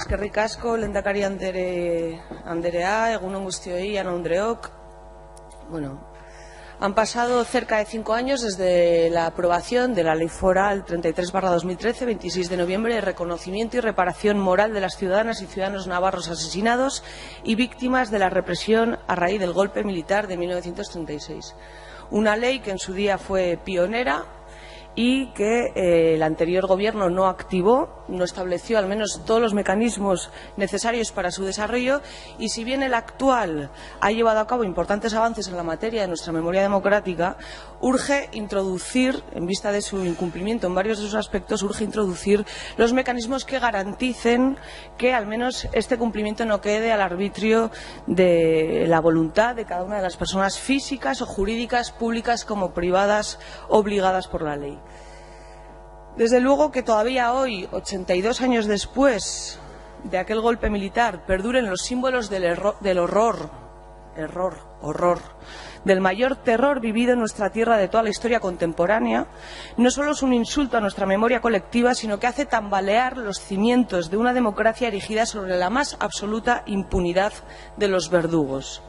Eskerrik asko, lehendakari anderea, egun on guztioi, jaun andreok. Bueno, han pasado cerca de 5 años desde la aprobación de la Ley Foral 33/2013, 26 de noviembre, de reconocimiento y reparación moral de las ciudadanas y ciudadanos navarros asesinados y víctimas de la represión a raíz del golpe militar de 1936. Una ley que en su día fue pionera y que el anterior gobierno no activó, no estableció al menos todos los mecanismos necesarios para su desarrollo, y si bien el actual ha llevado a cabo importantes avances en la materia de nuestra memoria democrática, urge introducir, en vista de su incumplimiento en varios de sus aspectos, urge introducir los mecanismos que garanticen que al menos este cumplimiento no quede al arbitrio de la voluntad de cada una de las personas físicas o jurídicas, públicas como privadas, obligadas por la ley. Desde luego que todavía hoy, 82 años después de aquel golpe militar, perduren los símbolos del horror, del mayor terror vivido en nuestra tierra de toda la historia contemporánea, no solo es un insulto a nuestra memoria colectiva, sino que hace tambalear los cimientos de una democracia erigida sobre la más absoluta impunidad de los verdugos.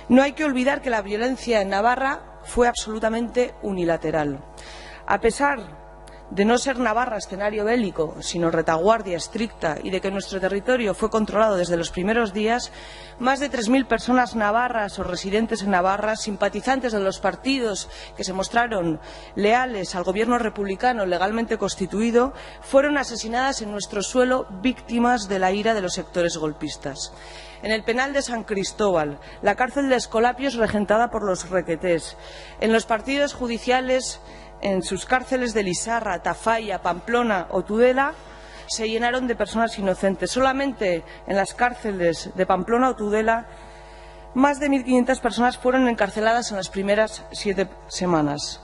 No hay que olvidar que la violencia en Navarra fue absolutamente unilateral. A pesar de no ser Navarra escenario bélico, sino retaguardia estricta, y de que nuestro territorio fue controlado desde los primeros días, más de 3.000 personas navarras o residentes en Navarra, simpatizantes de los partidos que se mostraron leales al gobierno republicano legalmente constituido, fueron asesinadas en nuestro suelo, víctimas de la ira de los sectores golpistas. En el penal de San Cristóbal, la cárcel de Escolapios regentada por los requetés, en los partidos judiciales, en sus cárceles de Lizarra, Tafalla, Pamplona o Tudela, se llenaron de personas inocentes. Solamente en las cárceles de Pamplona o Tudela, más de 1.500 personas fueron encarceladas en las primeras 7 semanas.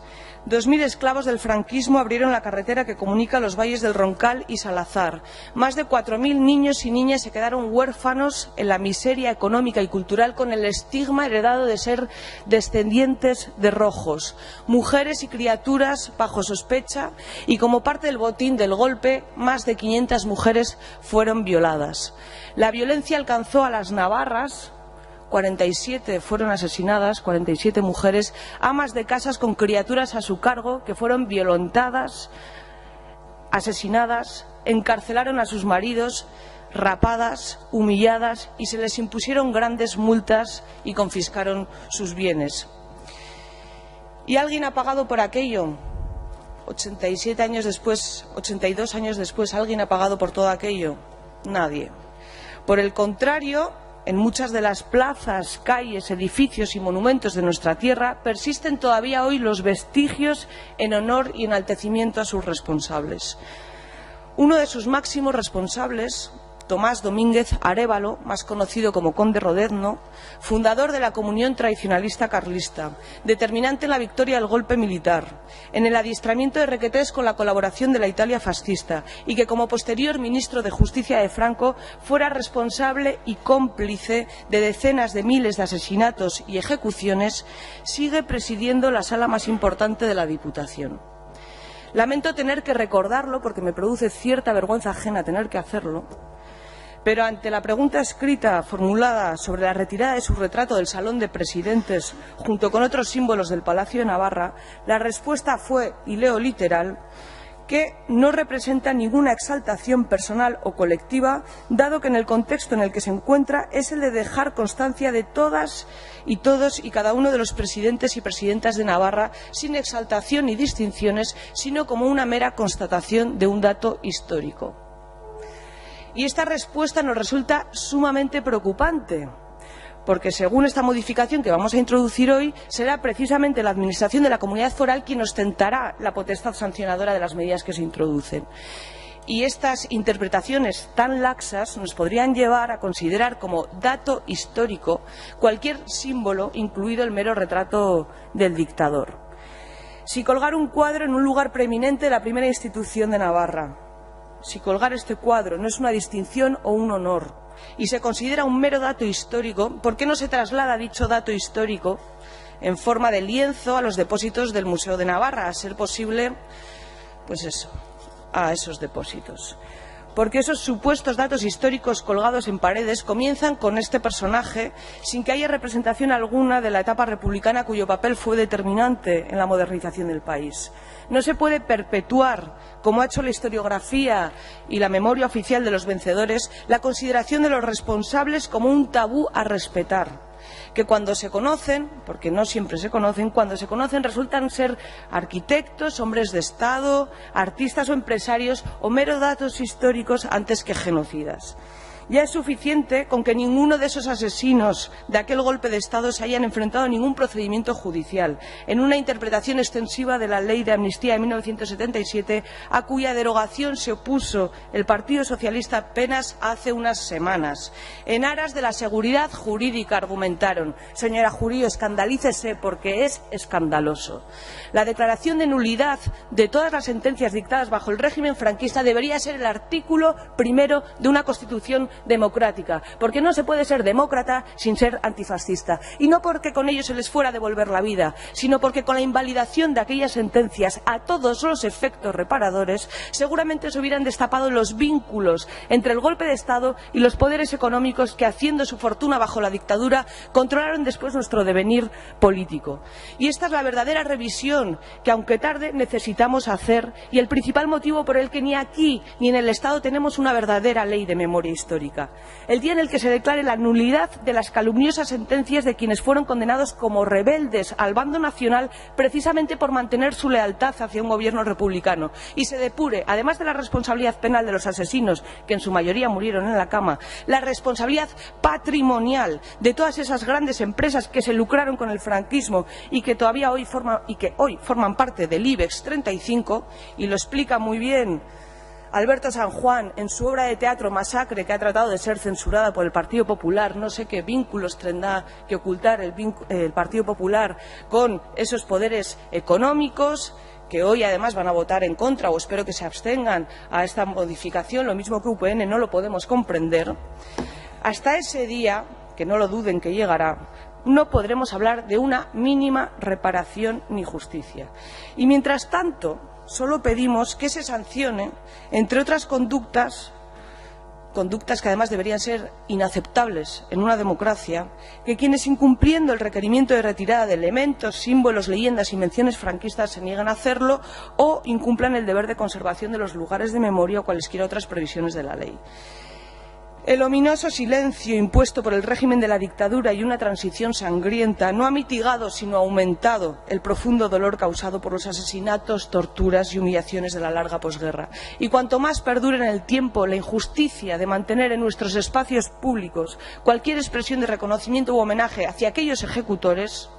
2.000 esclavos del franquismo abrieron la carretera que comunica los valles del Roncal y Salazar. Más de 4.000 niños y niñas se quedaron huérfanos en la miseria económica y cultural, con el estigma heredado de ser descendientes de rojos. Mujeres y criaturas bajo sospecha, y como parte del botín del golpe, más de 500 mujeres fueron violadas. La violencia alcanzó a las navarras. 47 fueron asesinadas, 47 mujeres, amas de casas con criaturas a su cargo, que fueron violentadas, asesinadas, encarcelaron a sus maridos, rapadas, humilladas, y se les impusieron grandes multas y confiscaron sus bienes. ¿Y alguien ha pagado por aquello? 87 años después, 82 años después, ¿alguien ha pagado por todo aquello? Nadie. Por el contrario, en muchas de las plazas, calles, edificios y monumentos de nuestra tierra persisten todavía hoy los vestigios en honor y enaltecimiento a sus responsables. Uno de sus máximos responsables, Tomás Domínguez Arévalo, más conocido como Conde Rodezno, fundador de la Comunión Tradicionalista Carlista, determinante en la victoria del golpe militar, en el adiestramiento de requetés con la colaboración de la Italia fascista, y que como posterior ministro de Justicia de Franco fuera responsable y cómplice de decenas de miles de asesinatos y ejecuciones, sigue presidiendo la sala más importante de la Diputación. Lamento tener que recordarlo, porque me produce cierta vergüenza ajena tener que hacerlo, pero ante la pregunta escrita formulada sobre la retirada de su retrato del Salón de Presidentes junto con otros símbolos del Palacio de Navarra, la respuesta fue, y leo literal, que no representa ninguna exaltación personal o colectiva, dado que en el contexto en el que se encuentra es el de dejar constancia de todas y todos y cada uno de los presidentes y presidentas de Navarra, sin exaltación ni distinciones, sino como una mera constatación de un dato histórico. Y esta respuesta nos resulta sumamente preocupante, porque según esta modificación que vamos a introducir hoy, será precisamente la Administración de la Comunidad Foral quien ostentará la potestad sancionadora de las medidas que se introducen. Y estas interpretaciones tan laxas nos podrían llevar a considerar como dato histórico cualquier símbolo, incluido el mero retrato del dictador. Si colgar un cuadro en un lugar preeminente de la primera institución de Navarra, si colgar este cuadro no es una distinción o un honor y se considera un mero dato histórico, ¿por qué no se traslada dicho dato histórico en forma de lienzo a los depósitos del Museo de Navarra, a ser posible, pues eso, a esos depósitos? porque esos supuestos datos históricos colgados en paredes comienzan con este personaje sin que haya representación alguna de la etapa republicana cuyo papel fue determinante en la modernización del país. No se puede perpetuar, como ha hecho la historiografía y la memoria oficial de los vencedores, la consideración de los responsables como un tabú a respetar, que cuando se conocen, porque no siempre se conocen, cuando se conocen resultan ser arquitectos, hombres de Estado, artistas o empresarios o mero datos históricos antes que genocidas. Ya es suficiente con que ninguno de esos asesinos de aquel golpe de Estado se hayan enfrentado a ningún procedimiento judicial, en una interpretación extensiva de la Ley de Amnistía de 1977, a cuya derogación se opuso el Partido Socialista apenas hace unas semanas. En aras de la seguridad jurídica, argumentaron. Señora Jurío, escandalícese porque es escandaloso. La declaración de nulidad de todas las sentencias dictadas bajo el régimen franquista debería ser el artículo primero de una Constitución democrática, porque no se puede ser demócrata sin ser antifascista, y no porque con ello se les fuera a devolver la vida, sino porque con la invalidación de aquellas sentencias a todos los efectos reparadores seguramente se hubieran destapado los vínculos entre el golpe de Estado y los poderes económicos que, haciendo su fortuna bajo la dictadura, controlaron después nuestro devenir político. Y esta es la verdadera revisión que, aunque tarde, necesitamos hacer, y el principal motivo por el que ni aquí ni en el Estado tenemos una verdadera ley de memoria histórica. El día en el que se declare la nulidad de las calumniosas sentencias de quienes fueron condenados como rebeldes al bando nacional precisamente por mantener su lealtad hacia un gobierno republicano, y se depure, además de la responsabilidad penal de los asesinos, que en su mayoría murieron en la cama, la responsabilidad patrimonial de todas esas grandes empresas que se lucraron con el franquismo y que hoy forman parte del IBEX 35, y lo explica muy bien Alberto San Juan en su obra de teatro Masacre, que ha tratado de ser censurada por el Partido Popular. No sé qué vínculos tendrá que ocultar el Partido Popular con esos poderes económicos que hoy además van a votar en contra, o espero que se abstengan a esta modificación, lo mismo que UPN, no lo podemos comprender. Hasta ese día, que no lo duden que llegará, no podremos hablar de una mínima reparación ni justicia. Y mientras tanto, solo pedimos que se sancione, entre otras conductas que además deberían ser inaceptables en una democracia, que quienes, incumpliendo el requerimiento de retirada de elementos, símbolos, leyendas y menciones franquistas se niegan a hacerlo, o incumplan el deber de conservación de los lugares de memoria o cualesquiera otras previsiones de la ley. El ominoso silencio impuesto por el régimen de la dictadura y una transición sangrienta no ha mitigado, sino aumentado, el profundo dolor causado por los asesinatos, torturas y humillaciones de la larga posguerra. Y cuanto más perdure en el tiempo la injusticia de mantener en nuestros espacios públicos cualquier expresión de reconocimiento u homenaje hacia aquellos ejecutores,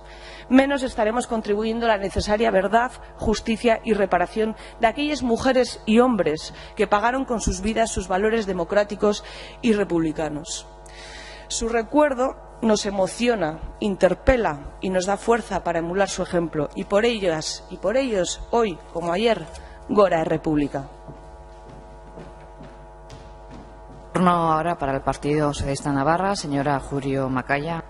menos estaremos contribuyendo a la necesaria verdad, justicia y reparación de aquellas mujeres y hombres que pagaron con sus vidas sus valores democráticos y republicanos. Su recuerdo nos emociona, interpela y nos da fuerza para emular su ejemplo. Y por ellas y por ellos, hoy como ayer, Gora República. Turno ahora para el Partido Socialista Navarra, señora Jurío Macaya.